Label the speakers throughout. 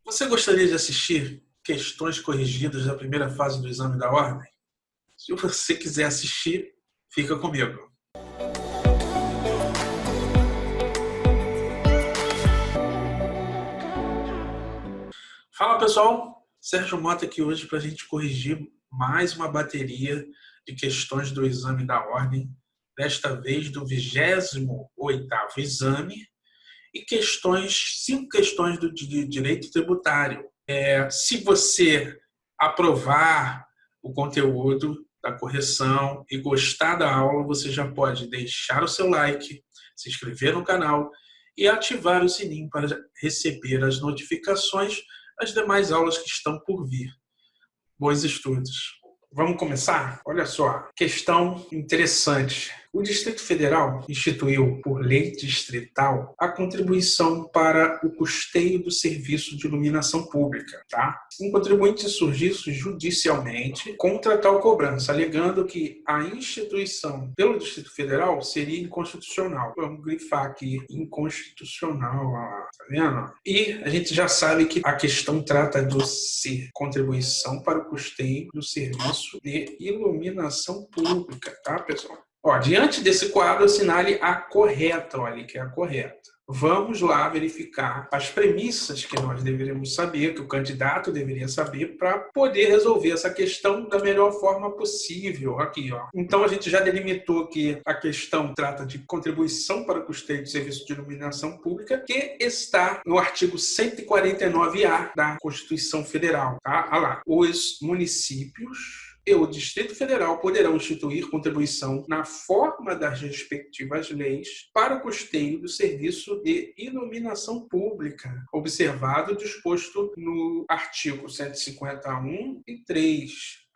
Speaker 1: Você gostaria de assistir questões corrigidas da primeira fase do exame da ordem? Se você quiser assistir, fica comigo. Fala pessoal, Sérgio Mota aqui hoje para a gente corrigir mais uma bateria de questões do exame da ordem, desta vez do 28º exame, e cinco questões do direito tributário. Se você aprovar o conteúdo da correção e gostar da aula, você já pode deixar o seu like, se inscrever no canal e ativar o sininho para receber as notificações das demais aulas que estão por vir. Bons estudos! Vamos começar? Olha só, questão interessante. O Distrito Federal instituiu, por lei distrital, a contribuição para o custeio do serviço de iluminação pública. Um contribuinte surgiu judicialmente contra tal cobrança, alegando que a instituição pelo Distrito Federal seria inconstitucional. Vamos grifar aqui, inconstitucional, tá vendo? E a gente já sabe que a questão trata de contribuição para o custeio do serviço de iluminação pública, tá, pessoal? Diante desse quadro, assinale a correta, olha que é a correta. Vamos lá verificar as premissas que nós deveríamos saber, que o candidato deveria saber, para poder resolver essa questão da melhor forma possível. Aqui, ó. Então, a gente já delimitou que a questão trata de contribuição para o custeio de serviço de iluminação pública, que está no artigo 149A da Constituição Federal. Tá? Olha lá. Os municípios e o Distrito Federal poderão instituir contribuição na forma das respectivas leis para o custeio do serviço de iluminação pública, observado o disposto no artigo 151 e 3.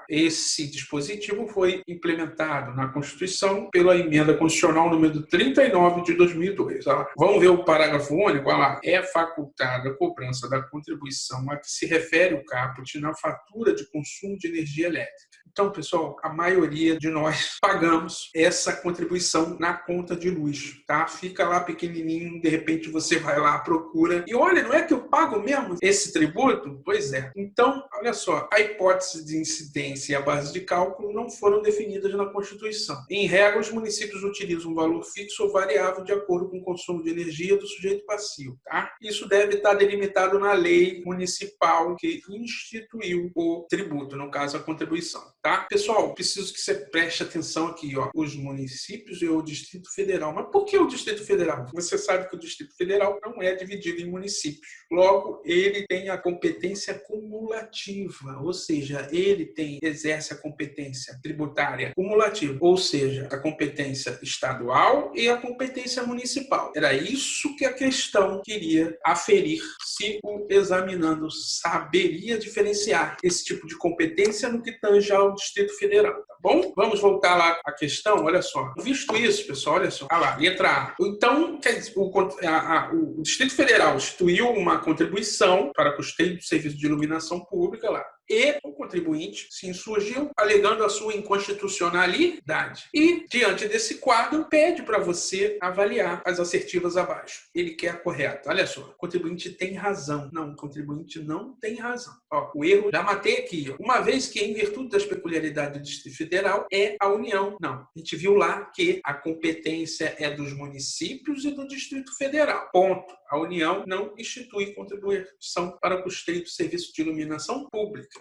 Speaker 1: Esse dispositivo foi implementado na Constituição pela emenda constitucional número 39 de 2002. Vamos ver o parágrafo único. É facultada a cobrança da contribuição a que se refere o caput na fatura de consumo de energia elétrica. Então, pessoal, a maioria de nós pagamos essa contribuição na conta de luz, tá? Fica lá pequenininho, de repente você vai lá, procura e olha, não é que eu pago mesmo esse tributo? Pois é. Então, olha só, a hipótese de incidência e a base de cálculo não foram definidas na Constituição. Em regra, os municípios utilizam um valor fixo ou variável de acordo com o consumo de energia do sujeito passivo, tá? Isso deve estar delimitado na lei municipal que instituiu o tributo, no caso a contribuição. Tá? Pessoal, preciso que você preste atenção aqui, ó. Os municípios e o Distrito Federal. Mas por que o Distrito Federal? Você sabe que o Distrito Federal não é dividido em municípios. Logo, ele tem a competência cumulativa, ou seja, ele exerce a competência tributária cumulativa, ou seja, a competência estadual e a competência municipal. Era isso que a questão queria aferir, se o examinando saberia diferenciar esse tipo de competência no que tange ao Distrito Federal, tá bom? Vamos voltar lá à questão, olha só. Visto isso, pessoal, olha só. Letra A. Então, o Distrito Federal instituiu uma contribuição para custeio do serviço de iluminação pública lá. E o contribuinte se insurgiu alegando a sua inconstitucionalidade. E, diante desse quadro, pede para você avaliar as assertivas abaixo. Ele quer a correta. Olha só, o contribuinte tem razão. Não, o contribuinte não tem razão. O erro, já matei aqui. Uma vez que, em virtude das peculiaridades do Distrito Federal, é a União. Não, a gente viu lá que a competência é dos municípios e do Distrito Federal. Ponto. A União não institui contribuição para o custeio do serviço de iluminação pública.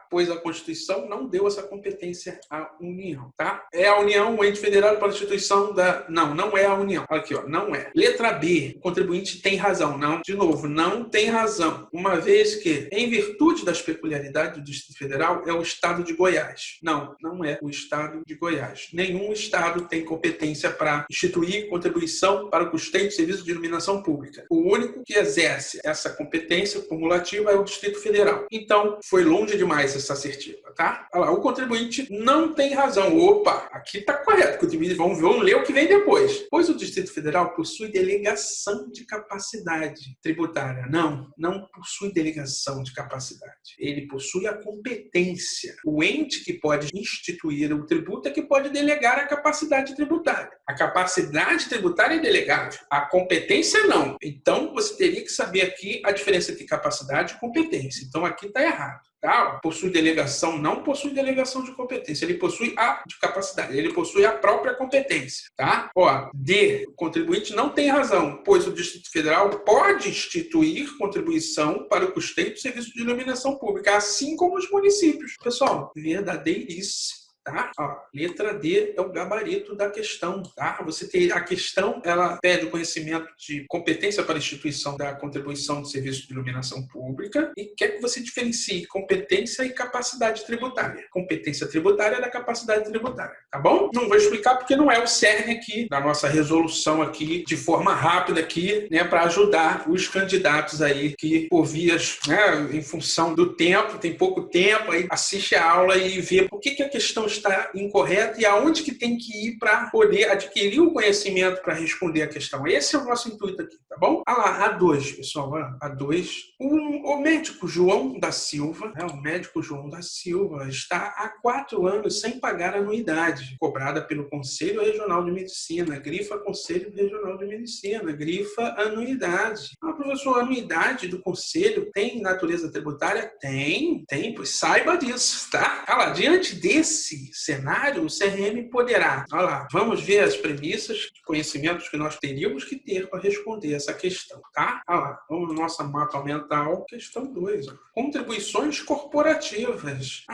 Speaker 1: Pois a Constituição não deu essa competência à União, tá? É a União, o ente federal para a instituição da... Não é a União. Aqui, ó, não é. Letra B, o contribuinte tem razão. Não, de novo, não tem razão. Uma vez que, em virtude das peculiaridades do Distrito Federal, é o Estado de Goiás. Não, não é o Estado de Goiás. Nenhum Estado tem competência para instituir contribuição para o custeio do serviço de iluminação pública. O único que exerce essa competência cumulativa é o Distrito Federal. Então, foi longe longe demais essa assertiva, tá? Olha lá, o contribuinte não tem razão. Opa, aqui está correto. Vamos ler o que vem depois. Pois o Distrito Federal possui delegação de capacidade tributária. Não possui delegação de capacidade. Ele possui a competência. O ente que pode instituir o tributo é que pode delegar a capacidade tributária. A capacidade tributária é delegável. A competência não. Então, você teria que saber aqui a diferença entre capacidade e competência. Então, aqui está errado. Tá? Possui delegação, não possui delegação de competência. Ele possui a de capacidade, ele possui a própria competência. Tá? Ó, D, o contribuinte não tem razão, pois o Distrito Federal pode instituir contribuição para o custeio do serviço de iluminação pública, assim como os municípios. Pessoal, verdadeiríssimo. Tá? Ó, letra D é o gabarito da questão. Tá? Você tem a questão, ela pede o conhecimento de competência para a instituição da contribuição do serviço de iluminação pública e quer que você diferencie competência e capacidade tributária. Competência tributária da capacidade tributária. Tá bom? Não vou explicar porque não é o cerne aqui da nossa resolução aqui, de forma rápida aqui, né, para ajudar os candidatos aí que, por vias, né, em função do tempo, tem pouco tempo, aí assiste a aula e vê por que a questão está incorreta e aonde que tem que ir para poder adquirir o conhecimento para responder a questão. Esse é o nosso intuito aqui, tá bom? Ah lá, A2, pessoal, A2. O médico João da Silva, o médico João da Silva está há 4 anos sem pagar anuidade, cobrada pelo Conselho Regional de Medicina. Grifa Conselho Regional de Medicina, grifa anuidade. Professor, a anuidade do Conselho tem natureza tributária? Tem, pois saiba disso, tá? Ah lá, diante desse cenário, o CRM poderá, olha lá, vamos ver as premissas de conhecimentos que nós teríamos que ter para responder essa questão, tá? Olha lá, vamos na nossa mapa mental, questão 2, contribuições corporativas.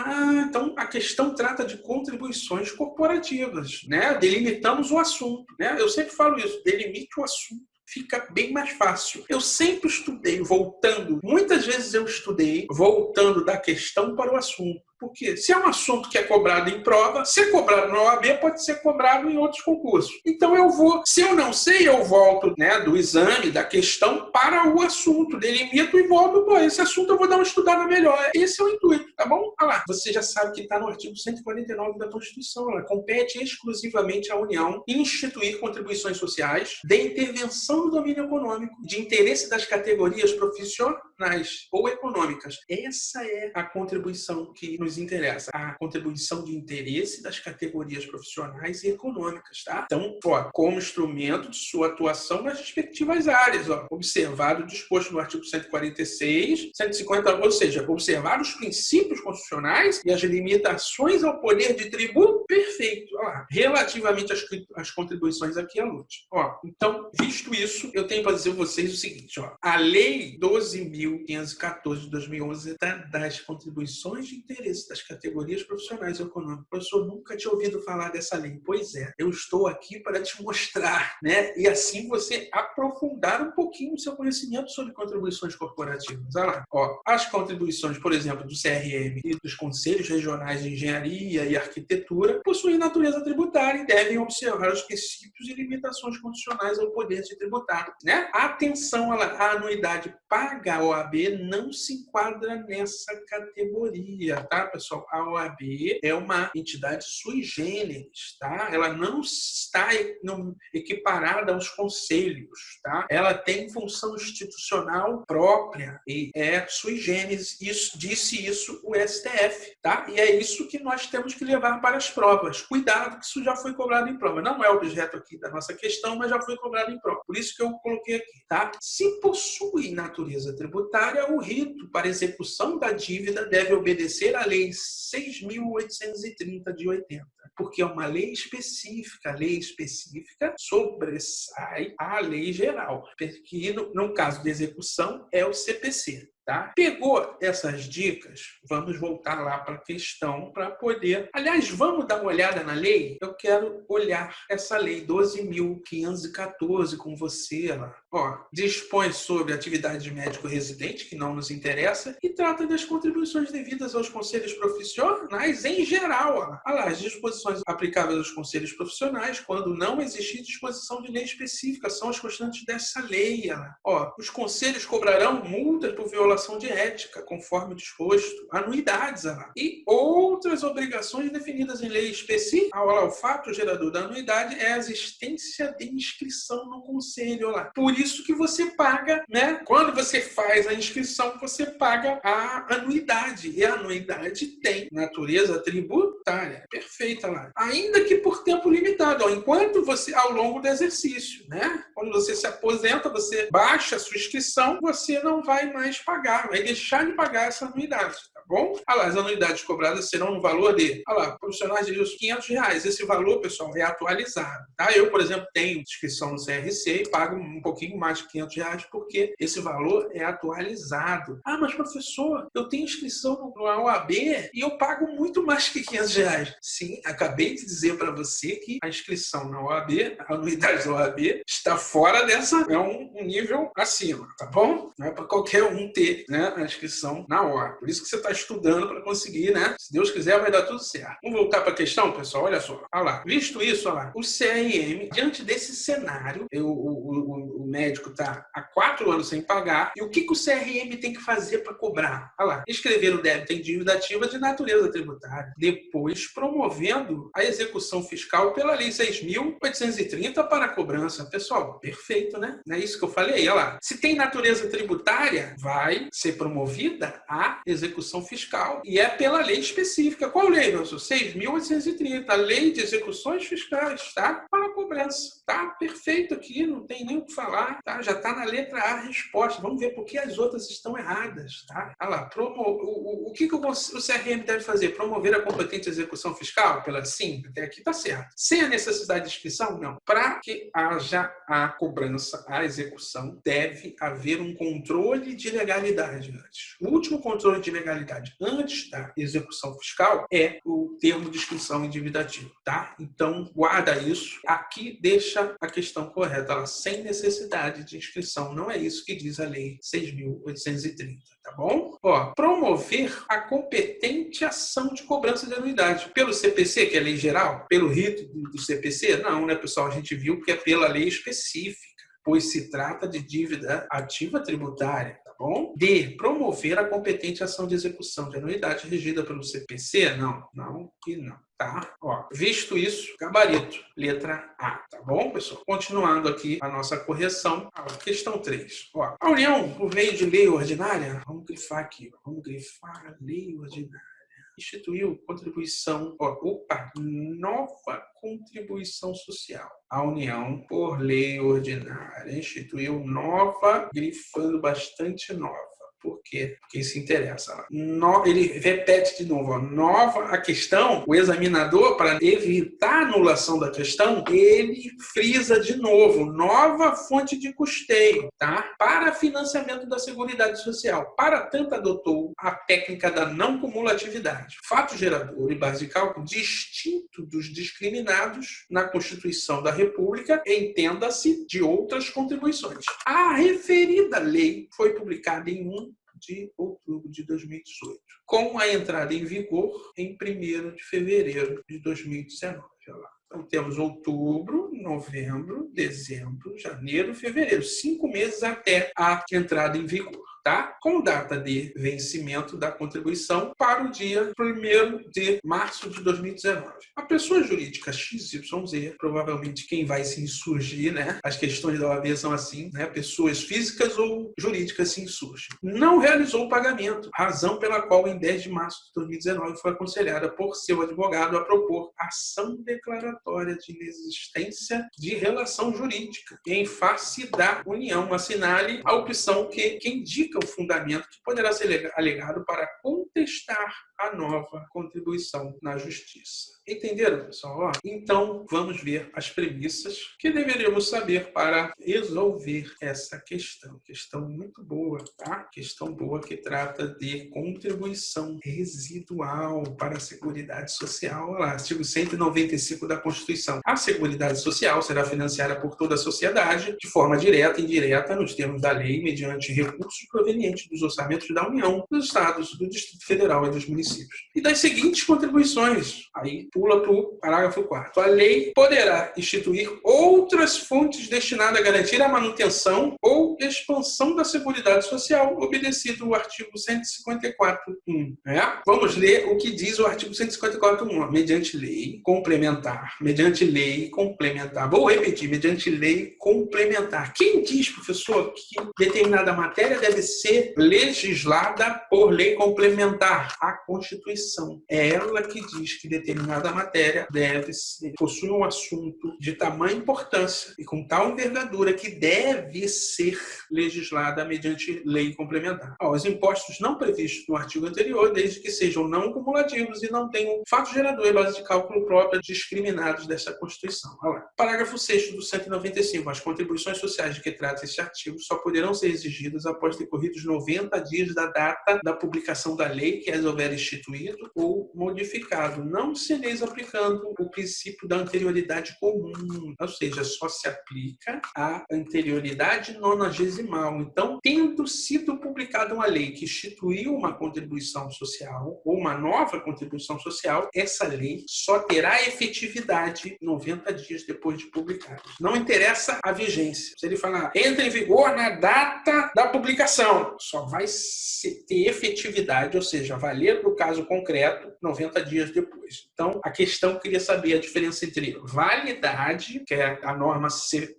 Speaker 1: Então a questão trata de contribuições corporativas, né? Delimitamos o assunto, né? Eu sempre falo isso, delimite o assunto. Fica bem mais fácil. Eu sempre estudei voltando, muitas vezes eu estudei voltando da questão para o assunto. Porque se é um assunto que é cobrado em prova, se é cobrado na OAB, pode ser cobrado em outros concursos. Então eu vou, se eu não sei, eu volto, né, do exame, da questão para o assunto, delimito e volto, esse assunto eu vou dar uma estudada melhor. Esse é o intuito, tá bom? Olha lá, você já sabe que está no artigo 149 da Constituição. Ela compete exclusivamente à União instituir contribuições sociais de intervenção do domínio econômico, de interesse das categorias profissionais ou econômicas. Essa é a contribuição que nos interessa, a contribuição de interesse das categorias profissionais e econômicas, tá? Então, como instrumento de sua atuação nas respectivas áreas, observado o disposto no artigo 146, 150, ou seja, observar os princípios constitucionais e as limitações ao poder de tributo, perfeito. Relativamente às contribuições aqui à LUT. Então, visto isso, eu tenho para dizer a vocês o seguinte, a Lei 12.514 de 2011 das contribuições de interesse das categorias profissionais e econômicas. Professor, nunca tinha ouvido falar dessa lei. Pois é, eu estou aqui para te mostrar, né? E assim você aprofundar um pouquinho o seu conhecimento sobre contribuições corporativas. Olha lá, as contribuições, por exemplo, do CRM e dos Conselhos Regionais de Engenharia e Arquitetura possuem natureza tributária e devem observar os princípios e limitações condicionais ao poder de tributar, né? Atenção, a anuidade paga à OAB não se enquadra nessa categoria, tá, pessoal? A OAB é uma entidade sui generis, tá? Ela não está equiparada aos conselhos, tá? Ela tem função institucional própria e é sui generis. Disse isso o STF, tá? E é isso que nós temos que levar para as provas. Cuidado que isso já foi cobrado em prova. Não é objeto aqui da nossa questão, mas já foi cobrado em prova. Por isso que eu coloquei aqui, tá? Se possui natureza tributária, o rito para execução da dívida deve obedecer à Lei 6.830 de 80, porque é uma lei específica. A lei específica sobressai a lei geral, que no caso de execução é o CPC. Tá? Pegou essas dicas? Vamos voltar lá para a questão para poder... Aliás, vamos dar uma olhada na lei? Eu quero olhar essa lei 12.514 com você lá. Dispõe sobre atividade de médico residente, que não nos interessa, e trata das contribuições devidas aos conselhos profissionais em geral. Olha lá, as disposições aplicáveis aos conselhos profissionais, quando não existir disposição de lei específica, são as constantes dessa lei. Os conselhos cobrarão multas por violação comprovação de ética, conforme disposto, anuidades, e outras obrigações definidas em lei específica. O fato gerador da anuidade é a existência de inscrição no conselho. Por isso que você paga, né? Quando você faz a inscrição, você paga a anuidade. E a anuidade tem natureza tributária. Perfeita lá. Ainda que por tempo limitado, enquanto você, ao longo do exercício, né? Quando você se aposenta, você baixa a sua inscrição, você não vai mais pagar, vai deixar de pagar essa anuidade. Bom? As anuidades cobradas serão no valor de, profissionais de juros, R$500. Esse valor, pessoal, é atualizado. Tá? Eu, por exemplo, tenho inscrição no CRC e pago um pouquinho mais de R$500 porque esse valor é atualizado. Mas professor, eu tenho inscrição no OAB e eu pago muito mais que R$500. Sim, acabei de dizer para você que a inscrição na OAB, a anuidade da OAB, está fora dessa, é um nível acima, tá bom? Não é para qualquer um ter, né, a inscrição na hora. Por isso que você está estudando para conseguir, né? Se Deus quiser, vai dar tudo certo. Vamos voltar para a questão, pessoal? Olha só. Visto isso, o CRM, diante desse cenário, o médico está há 4 anos sem pagar, e o que o CRM tem que fazer para cobrar? Escrever o débito em dívida ativa de natureza tributária, depois promovendo a execução fiscal pela Lei 6.830 para a cobrança. Pessoal, perfeito, né? Não é isso que eu falei? Se tem natureza tributária, vai ser promovida a execução fiscal. E é pela lei específica. Qual lei, professor? 6.830, a Lei de Execuções Fiscais, tá? Para a cobrança. Tá perfeito aqui, não tem nem o que falar, tá? Já está na letra A a resposta. Vamos ver por que as outras estão erradas, tá? O que o CRM deve fazer? Promover a competente execução fiscal? Sim, até aqui está certo. Sem a necessidade de inscrição? Não. Para que haja a cobrança, a execução, deve haver um controle de legalidade antes. O último controle de legalidade antes da execução fiscal é o termo de inscrição em dívida ativa, tá? Então, guarda isso. Aqui deixa a questão correta, sem necessidade de inscrição. Não é isso que diz a Lei 6.830, tá bom? Promover a competente ação de cobrança de anuidade. Pelo CPC, que é a lei geral? Pelo rito do CPC? Não, né, pessoal? A gente viu que é pela lei específica, pois se trata de dívida ativa tributária. Bom, D. Promover a competente ação de execução de anuidade regida pelo CPC? Não e não. Tá? Visto isso, gabarito, letra A. Tá bom, pessoal? Continuando aqui a nossa correção. Questão 3. A União, por meio de lei ordinária, vamos grifar aqui. Vamos grifar a lei ordinária. Instituiu contribuição, nova contribuição social. A União, por lei ordinária, instituiu nova, grifando bastante nova. Por quê? Porque isso interessa. Ele repete de novo. Nova a questão, o examinador, para evitar a anulação da questão, ele frisa de novo. Nova fonte de custeio, tá? Para financiamento da Seguridade Social. Para tanto, adotou a técnica da não cumulatividade. Fato gerador e base de cálculo distinto dos discriminados na Constituição da República, entenda-se, de outras contribuições. A referida lei foi publicada em 1 de outubro de 2018, com a entrada em vigor em 1º de fevereiro de 2019. Então, temos outubro, novembro, dezembro, janeiro, fevereiro. 5 meses até a entrada em vigor. Tá? Com data de vencimento da contribuição para o dia 1º de março de 2019. A pessoa jurídica XYZ, provavelmente quem vai se insurgir, né? As questões da OAB são assim, né? Pessoas físicas ou jurídicas se insurgem. Não realizou o pagamento, razão pela qual em 10 de março de 2019 foi aconselhada por seu advogado a propor ação declaratória de inexistência de relação jurídica em face da União. Assinale a opção que indica o fundamento que poderá ser alegado para contestar a nova contribuição na Justiça. Entenderam, pessoal? Então, vamos ver as premissas que deveríamos saber para resolver essa questão. Questão muito boa, tá? Questão boa que trata de contribuição residual para a Seguridade Social. Olha lá, artigo 195 da Constituição. A Seguridade Social será financiada por toda a sociedade, de forma direta e indireta, nos termos da lei, mediante recursos provenientes dos orçamentos da União, dos Estados, do Distrito Federal e dos municípios, municípios. E das seguintes contribuições, aí pula para o parágrafo 4º. A lei poderá instituir outras fontes destinadas a garantir a manutenção ou expansão da Seguridade Social, obedecido o artigo 154.1. Vamos ler o que diz o artigo 154.1. Mediante lei complementar. Mediante lei complementar. Vou repetir. Mediante lei complementar. Quem diz, professor, que determinada matéria deve ser legislada por lei complementar? A Constituição. É ela que diz que determinada matéria deve ser, possui um assunto de tamanha importância e com tal envergadura que deve ser legislada mediante lei complementar. Os impostos não previstos no artigo anterior, desde que sejam não cumulativos e não tenham fato gerador e base de cálculo própria discriminados dessa Constituição. Parágrafo 6º do 195. As contribuições sociais de que trata este artigo só poderão ser exigidas após decorridos 90 dias da data da publicação da lei que as houver instituído ou modificado, não se lhes aplicando o princípio da anterioridade comum, ou seja, só se aplica a anterioridade nonagesimal. Então, tendo sido publicada uma lei que instituiu uma contribuição social ou uma nova contribuição social, essa lei só terá efetividade 90 dias depois de publicada. Não interessa a vigência. Se ele falar, entra em vigor na data da publicação, só vai ter efetividade, ou seja, valer no caso concreto 90 dias depois. Então, a questão queria saber a diferença entre validade, que é a norma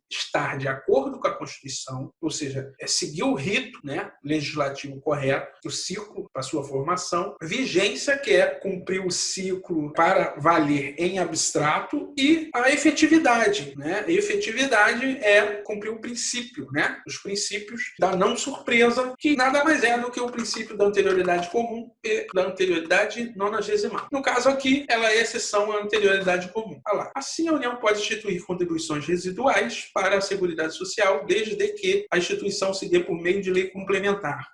Speaker 1: estar de acordo com a Constituição, ou seja, é seguir o rito, legislativo correto, o ciclo para sua formação, vigência, que é cumprir o ciclo para valer em abstrato, e a efetividade. A efetividade é cumprir o princípio, os princípios da não surpresa, que nada mais é do que o princípio da anterioridade comum e da anterioridade nonagesimal. No caso aqui, ela é exceção à anterioridade comum. Assim, a União pode instituir contribuições residuais para a Seguridade Social, desde que a instituição se dê por meio de lei complementar.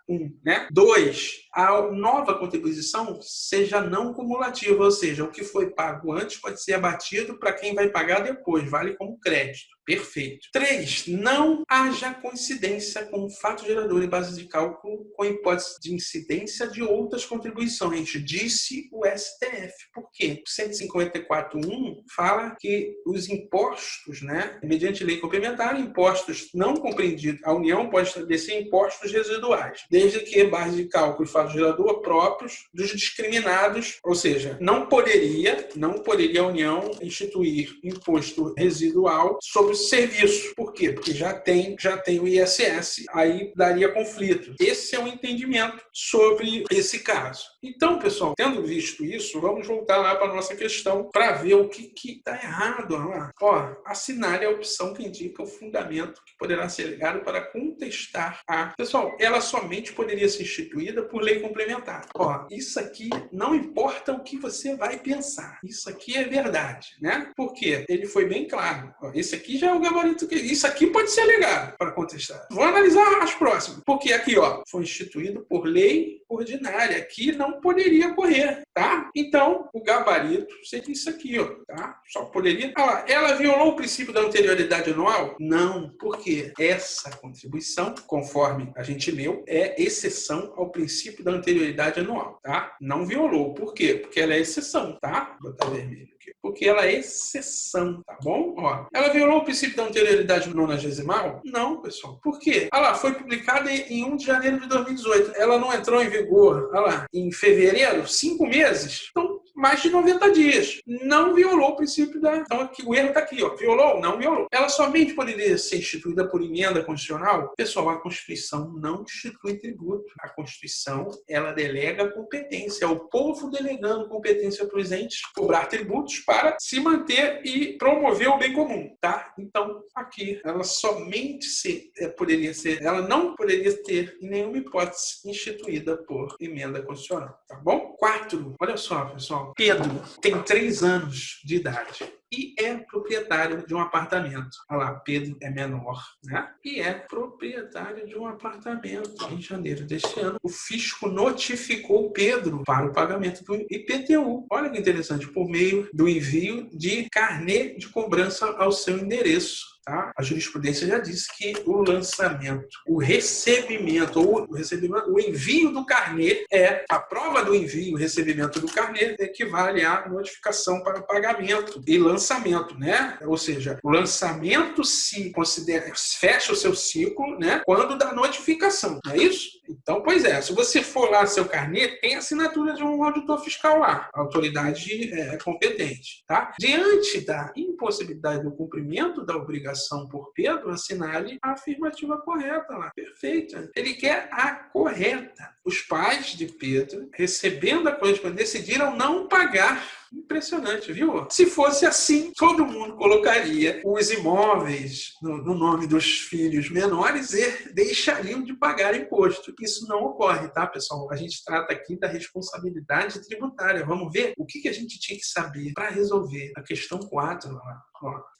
Speaker 1: 2. A nova contribuição seja não cumulativa, ou seja, o que foi pago antes pode ser abatido para quem vai pagar depois, vale como crédito. Perfeito. 3. Não haja coincidência com o fato gerador e base de cálculo com a hipótese de incidência de outras contribuições, disse o STF. Por quê? O 154.1 fala que os impostos, mediante lei complementar, impostos não compreendidos, a União pode estabelecer impostos residuais, desde que base de cálculo e fato gerador próprios dos discriminados, ou seja, não poderia a União instituir imposto residual sobre serviço. Por quê? Porque já tem o ISS, aí daria conflito. Esse é o entendimento sobre esse caso. Então, pessoal, tendo visto isso, vamos voltar lá para a nossa questão para ver o que está errado. Assinale a opção que indica o fundamento que poderá ser alegado para contestar a... Pessoal, ela somente poderia ser instituída por lei complementar. Isso aqui não importa o que você vai pensar. Isso aqui é verdade, Por quê? Ele foi bem claro. Esse aqui já é o gabarito que... Isso aqui pode ser alegado para contestar. Vou analisar as próximas. Porque aqui, foi instituído por lei ordinária, que não poderia correr, tá? Então, o gabarito seria isso aqui, tá? Só poderia... ela violou o princípio da anterioridade anual? Não, porque essa contribuição, conforme a gente leu, é exceção ao princípio da anterioridade anual, tá? Não violou. Por quê? Porque ela é exceção, tá? Vou botar vermelho aqui. Porque ela é exceção, tá bom? Ela violou o princípio da anterioridade nonagesimal? Não, pessoal. Por quê? Foi publicada em 1 de janeiro de 2018. Ela não entrou em vigor, em fevereiro? 5 meses? Então, mais de 90 dias. Não violou o princípio da... Então, aqui, o erro está aqui, Violou? Não violou. Ela somente poderia ser instituída por emenda constitucional? Pessoal, a Constituição não institui tributo. A Constituição, ela delega competência. É o povo delegando competência para os entes cobrar tributos para se manter e promover o bem comum, tá? Então, aqui, ela somente poderia ser... Ela não poderia ter, em nenhuma hipótese, instituída por emenda constitucional, tá bom? 4. Olha só, pessoal. Pedro tem 3 anos de idade e é proprietário de um apartamento. Pedro é menor, E é proprietário de um apartamento. Em janeiro deste ano, o fisco notificou Pedro para o pagamento do IPTU. Olha que interessante, por meio do envio de carnê de cobrança ao seu endereço. tá? A jurisprudência já disse que o lançamento, o recebimento, o envio do carnê a prova do envio, o recebimento do carnê equivale à notificação para pagamento e lançamento, né? Ou seja, o lançamento se considera, fecha o seu ciclo, né? Quando dá notificação, não é isso? Então, pois é, se você for lá seu carnê, tem a assinatura de um auditor fiscal lá, a autoridade competente, tá? Diante da impossibilidade do cumprimento da obrigação por Pedro, assinale a afirmativa correta lá. Perfeito. Ele quer a correta. Os pais de Pedro, recebendo a correspondência, decidiram não pagar. Impressionante, viu? Se fosse assim, todo mundo colocaria os imóveis no nome dos filhos menores e deixariam de pagar imposto. Isso não ocorre, tá, pessoal? A gente trata aqui da responsabilidade tributária. Vamos ver o que a gente tinha que saber para resolver a questão 4 lá.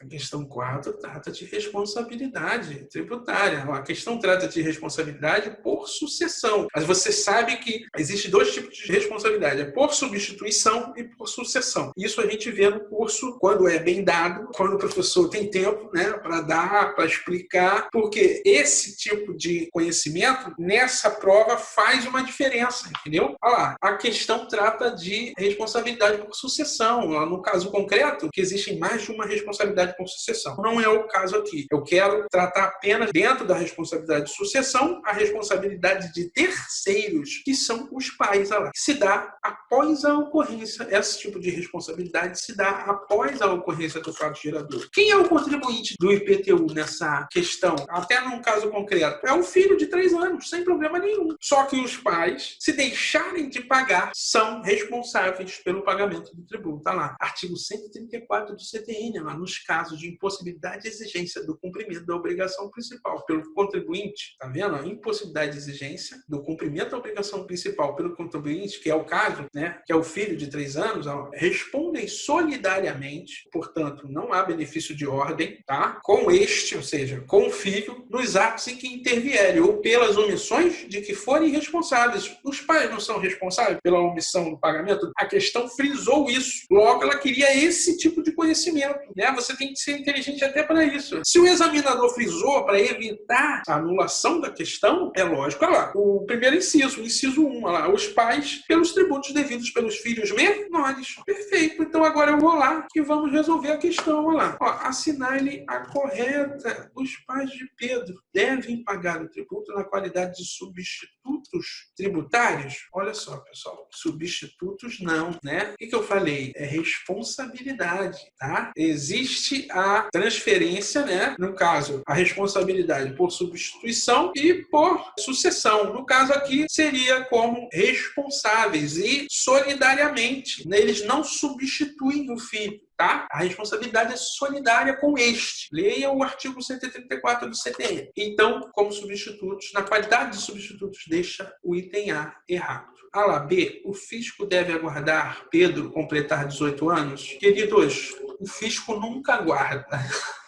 Speaker 1: A questão 4 trata de responsabilidade tributária. A questão trata de responsabilidade por sucessão. Mas você sabe que existem dois tipos de responsabilidade. É por substituição e por sucessão. Isso a gente vê no curso quando é bem dado, quando o professor tem tempo, né, para dar, para explicar, porque esse tipo de conhecimento nessa prova faz uma diferença, entendeu? Olha lá, a questão trata de responsabilidade por sucessão. No caso concreto, que existem mais de uma responsabilidade por sucessão. Não é o caso aqui. Eu quero tratar apenas dentro da responsabilidade de sucessão a responsabilidade de terceiros, que são os pais, olha lá, que se dá após a ocorrência. Esse tipo de responsabilidade se dá após a ocorrência do fato gerador. Quem é o contribuinte do IPTU nessa questão? Até num caso concreto, é o filho de 3 anos, sem problema nenhum. Só que os pais, se deixarem de pagar, são responsáveis pelo pagamento do tributo. Tá lá, artigo 134 do CTN, lá, nos casos de impossibilidade e exigência do cumprimento da obrigação principal pelo contribuinte, tá vendo? A impossibilidade de exigência do cumprimento da obrigação principal pelo contribuinte, que é o caso, né, que é o filho de 3 anos, ó, respondem solidariamente, portanto, não há benefício de ordem, tá? Com este, ou seja, com o filho, nos atos em que intervierem ou pelas omissões de que forem responsáveis. Os pais não são responsáveis pela omissão do pagamento? A questão frisou isso. Logo, ela queria esse tipo de conhecimento, né? Você tem que ser inteligente até para isso. Se o examinador frisou para evitar a anulação da questão, é lógico, olha lá, o primeiro inciso, o inciso 1, olha lá, os pais pelos tributos devidos pelos filhos menores. Perfeito. Então agora eu vou lá e vamos resolver a questão, olha lá. Ó, assinale a correta. Os pais de Pedro devem pagar o tributo na qualidade de substitutos tributários? Olha só, pessoal, substitutos não, né? O que eu falei? É responsabilidade, tá? Existe a transferência, né? No caso, a responsabilidade por substituição e por sucessão. No caso aqui, seria como responsáveis e solidariamente, né? Eles não substituem o filho, tá? A responsabilidade é solidária com este. Leia o artigo 134 do CTN. Então, como substitutos, na qualidade de substitutos, deixa o item A errado. A lá, B, o fisco deve aguardar Pedro completar 18 anos? Queridos, o fisco nunca aguarda.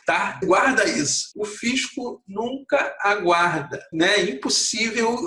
Speaker 1: Tá? Guarda isso. O fisco nunca aguarda, né? É impossível.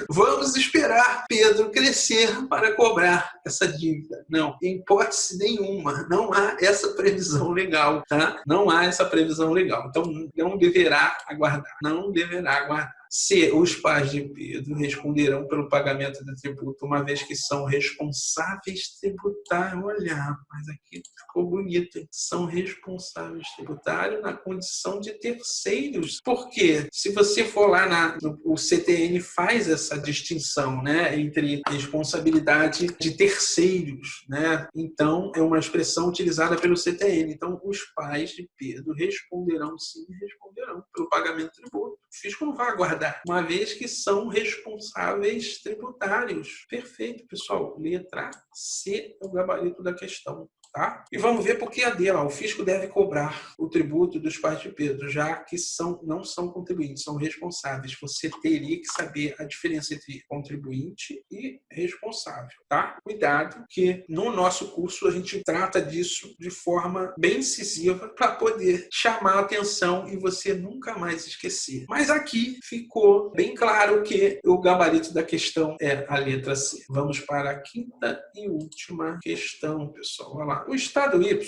Speaker 1: Vamos esperar Pedro crescer para cobrar essa dívida. Não, em hipótese nenhuma. Não há essa previsão legal, tá? Não há essa previsão legal. Então, não deverá aguardar. Não deverá aguardar. Se os pais de Pedro responderão pelo pagamento do tributo, uma vez que são responsáveis tributários. Olha, mas aqui ficou bonito. São responsáveis tributários na condição de terceiros. Porque se você for lá o CTN faz essa distinção, né, entre responsabilidade de terceiros, né? Então é uma expressão utilizada pelo CTN. Então os pais de Pedro responderão sim, responderão pelo pagamento do tributo. O fisco não vai aguardar, uma vez que são responsáveis tributários. Perfeito, pessoal. Letra C é o gabarito da questão. Tá? E vamos ver por que a D. O fisco deve cobrar o tributo dos pais de Pedro, já que não são contribuintes, são responsáveis. Você teria que saber a diferença entre contribuinte e responsável. Tá? Cuidado que no nosso curso a gente trata disso de forma bem incisiva para poder chamar a atenção e você nunca mais esquecer. Mas aqui ficou bem claro que o gabarito da questão é a letra C. Vamos para a quinta e última questão, pessoal. Olha lá. o Estado Y,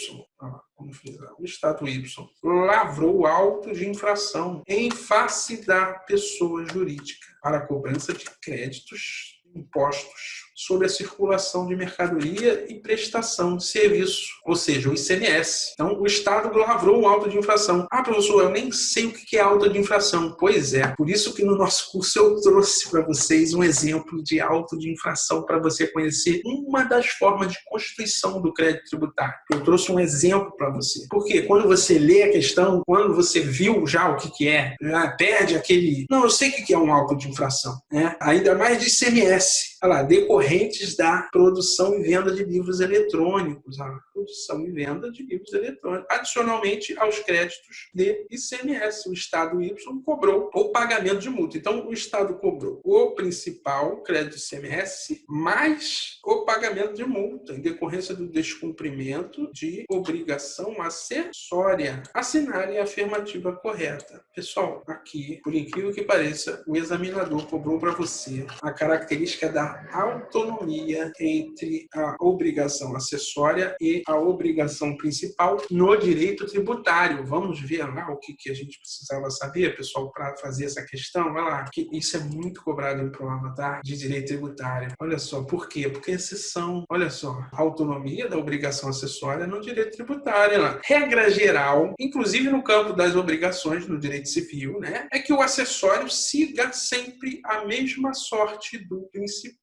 Speaker 1: vamos frisar, o Estado Y lavrou auto de infração em face da pessoa jurídica para a cobrança de créditos, impostos sobre a circulação de mercadoria e prestação de serviço, ou seja, o ICMS. Então, o Estado lavrou o auto de infração. Ah, professor, eu nem sei o que é auto de infração. Pois é, por isso que no nosso curso eu trouxe para vocês um exemplo de auto de infração para você conhecer uma das formas de constituição do crédito tributário. Eu trouxe um exemplo para você. Porque quando você lê a questão, quando você viu já o que é, já perde aquele... Não, eu sei o que é um auto de infração, né? Ainda mais de ICMS. Olha lá, decorrentes da produção e venda de livros eletrônicos. Produção e venda de livros eletrônicos. Adicionalmente aos créditos de ICMS. O Estado Y cobrou o pagamento de multa. Então, o Estado cobrou o principal, crédito de ICMS, mais o pagamento de multa, em decorrência do descumprimento de obrigação acessória. Assinale a afirmativa correta. Pessoal, aqui, por incrível que pareça, o examinador cobrou para você a característica da autonomia entre a obrigação acessória e a obrigação principal no direito tributário. Vamos ver lá o que a gente precisava saber, pessoal, para fazer essa questão. Vai lá, que isso é muito cobrado em prova, tá? De direito tributário. Olha só, por quê? Porque exceção, olha só, a autonomia da obrigação acessória no direito tributário. Lá. Regra geral, inclusive no campo das obrigações no direito civil, né? É que o acessório siga sempre a mesma sorte do principal.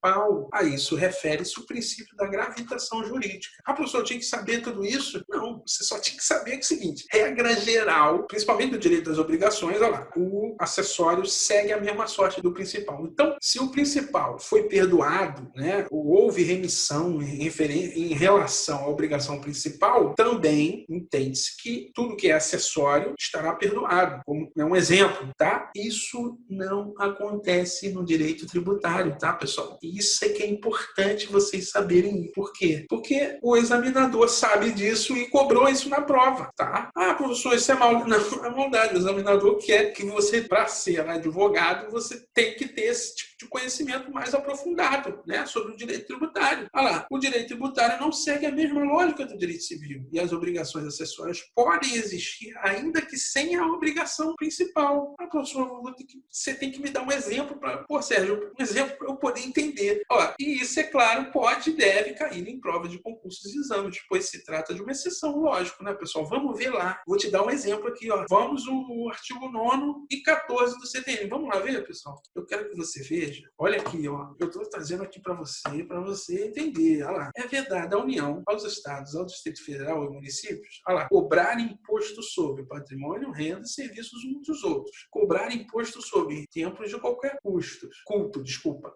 Speaker 1: A isso refere-se o princípio da gravitação jurídica. Ah, professor, eu tinha que saber tudo isso? Não, você só tinha que saber que é o seguinte, regra geral, principalmente no direito das obrigações, olha lá, o acessório segue a mesma sorte do principal. Então, se o principal foi perdoado, né, ou houve remissão em relação à obrigação principal, também entende-se que tudo que é acessório estará perdoado. Como é um exemplo, tá? Isso não acontece no direito tributário, tá, pessoal? Isso é que é importante vocês saberem. Por quê? Porque o examinador sabe disso e cobrou isso na prova, tá? Ah, professor, isso é maldade. Não, é maldade. O examinador quer que você, para ser advogado, você tem que ter esse tipo de conhecimento mais aprofundado, né, sobre o direito tributário. Olha lá, o direito tributário não segue a mesma lógica do direito civil e as obrigações acessórias podem existir ainda que sem a obrigação principal. Ah, professor, você tem que me dar um exemplo para... Pô, Sérgio, um exemplo para eu poder entender. Ó, e isso, é claro, pode e deve cair em prova de concursos e exames, pois se trata de uma exceção, lógico, né, pessoal? Vamos ver lá. Vou te dar um exemplo aqui, ó. Vamos o artigo 9º e 14 do CTN. Vamos lá ver, pessoal? Eu quero que você veja. Olha aqui, ó. Eu estou trazendo aqui para você entender. Olha lá. É vedado à União, aos estados, ao Distrito Federal e municípios, olha lá, cobrar imposto sobre patrimônio, renda e serviços uns dos outros. Cobrar imposto sobre templos de qualquer culto,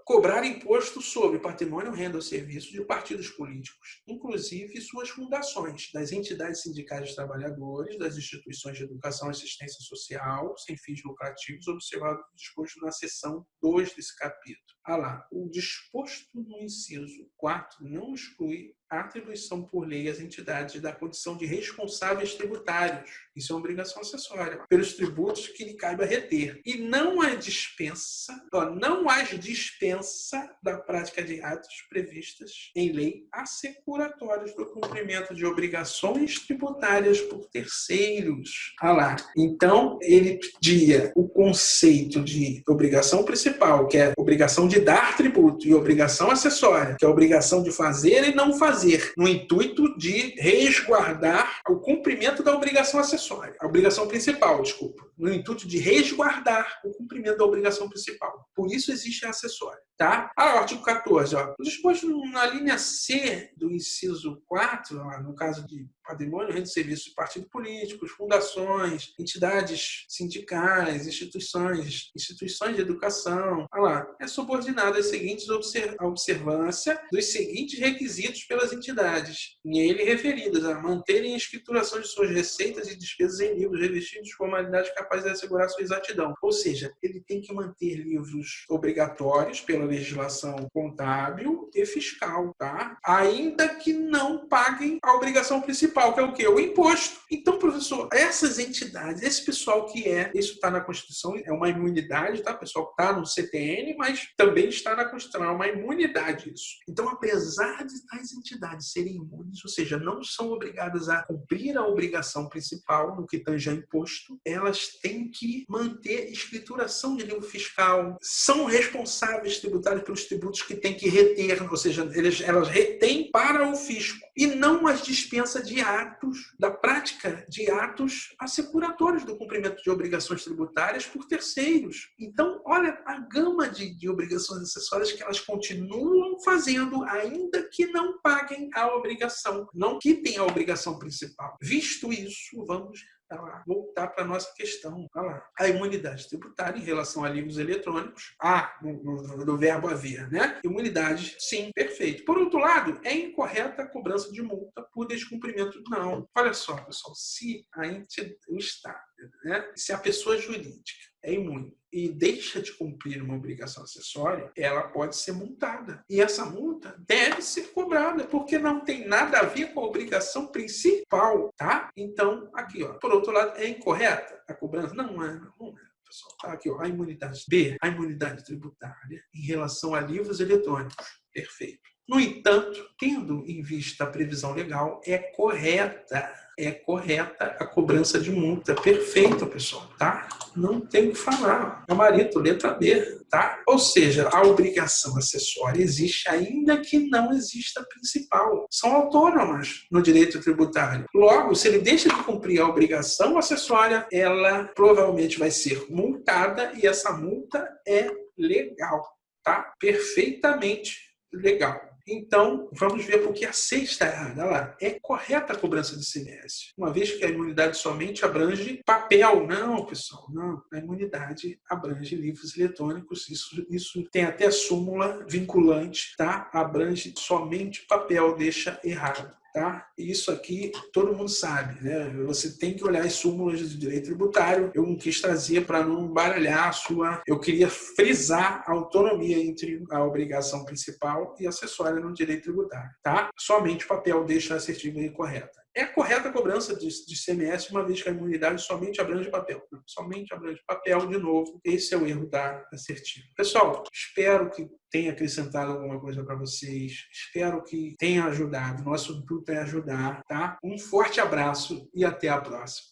Speaker 1: cobrar imposto sobre patrimônio, renda ou serviços de partidos políticos, inclusive suas fundações, das entidades sindicais dos trabalhadores, das instituições de educação e assistência social, sem fins lucrativos, observado o disposto na seção 2 desse capítulo. Ah lá, o disposto no inciso 4 não exclui a atribuição por lei às entidades da condição de responsáveis tributários. Isso é uma obrigação acessória, pelos tributos que lhe caiba reter. E não as dispensa da prática de atos previstas em lei assecuratórios do cumprimento de obrigações tributárias por terceiros. Ah lá. Então, ele pedia o conceito de obrigação principal, que é obrigação de dar tributo, e obrigação acessória, que é a obrigação de fazer e não fazer, no intuito de resguardar o cumprimento da obrigação acessória, a obrigação principal, desculpa, no intuito de resguardar o cumprimento da obrigação principal. Por isso existe a acessória, tá? Ah, o artigo 14, ó. O disposto na linha C do inciso 4, ó, no caso de patrimônio, renda e serviços de partidos políticos, fundações, entidades sindicais, instituições de educação, olha lá, é subordinado às seguintes observância dos seguintes requisitos pelas entidades, nele referidas a manterem a escrituração de suas receitas e despesas em livros revestidos de formalidades capazes de assegurar sua exatidão. Ou seja, ele tem que manter livros obrigatórios pela legislação contábil e fiscal, tá? Ainda que não paguem a obrigação principal, que é o quê? O imposto. Então, professor, essas entidades, esse pessoal isso está na Constituição, é uma imunidade, tá? O pessoal está no CTN, mas também está na Constituição, é uma imunidade isso. Então, apesar das entidades serem imunes, ou seja, não são obrigadas a cumprir a obrigação principal no que tange a imposto, elas têm que manter escrituração de livro fiscal, são responsáveis tributários pelos tributos que têm que reter, ou seja, elas retêm para o fisco e não as dispensa de atos, da prática de atos assecuratórios do cumprimento de obrigações tributárias por terceiros. Então, olha a gama de obrigações acessórias que elas continuam fazendo, ainda que não paguem a obrigação, não quitem a obrigação principal. Visto isso, vamos voltar para a nossa questão. Olha lá. A imunidade tributária em relação a livros eletrônicos. No verbo haver, né? Imunidade, sim, perfeito. Por outro lado, é incorreta a cobrança de multa por descumprimento. Não. Olha só, pessoal, se o Estado, né? Se a pessoa jurídica é imune e deixa de cumprir uma obrigação acessória, ela pode ser multada. E essa multa deve ser cobrada, porque não tem nada a ver com a obrigação principal, tá? Então, aqui, ó, por outro lado, é incorreta a cobrança? Não é. Pessoal, tá aqui, ó, a imunidade B, a imunidade tributária em relação a livros eletrônicos. Perfeito. No entanto, tendo em vista a previsão legal, é correta a cobrança de multa. Perfeito, pessoal, tá? Não tem o que falar. Gabarito, letra B, tá? Ou seja, a obrigação acessória existe ainda que não exista a principal. São autônomas no direito tributário. Logo, se ele deixa de cumprir a obrigação acessória, ela provavelmente vai ser multada e essa multa é legal, tá? Perfeitamente legal. Então, vamos ver por que a C está errada. Olha lá, é correta a cobrança de ICMS, uma vez que a imunidade somente abrange papel. Não, pessoal, não. A imunidade abrange livros eletrônicos. Isso tem até súmula vinculante, tá? Abrange somente papel, deixa errado. Tá? Isso aqui todo mundo sabe, né? Você tem que olhar as súmulas de direito tributário. Eu não quis trazer para não baralhar a sua. Eu queria frisar a autonomia entre a obrigação principal e acessória no direito tributário, tá? Somente papel deixa a assertiva incorreta. É correta a cobrança de ICMS, uma vez que a imunidade somente abrange papel. Não, somente abrange papel, de novo. Esse é o erro da assertiva. Pessoal, espero que tenha acrescentado alguma coisa para vocês. Espero que tenha ajudado. Nosso intuito é ajudar, tá? Um forte abraço e até a próxima.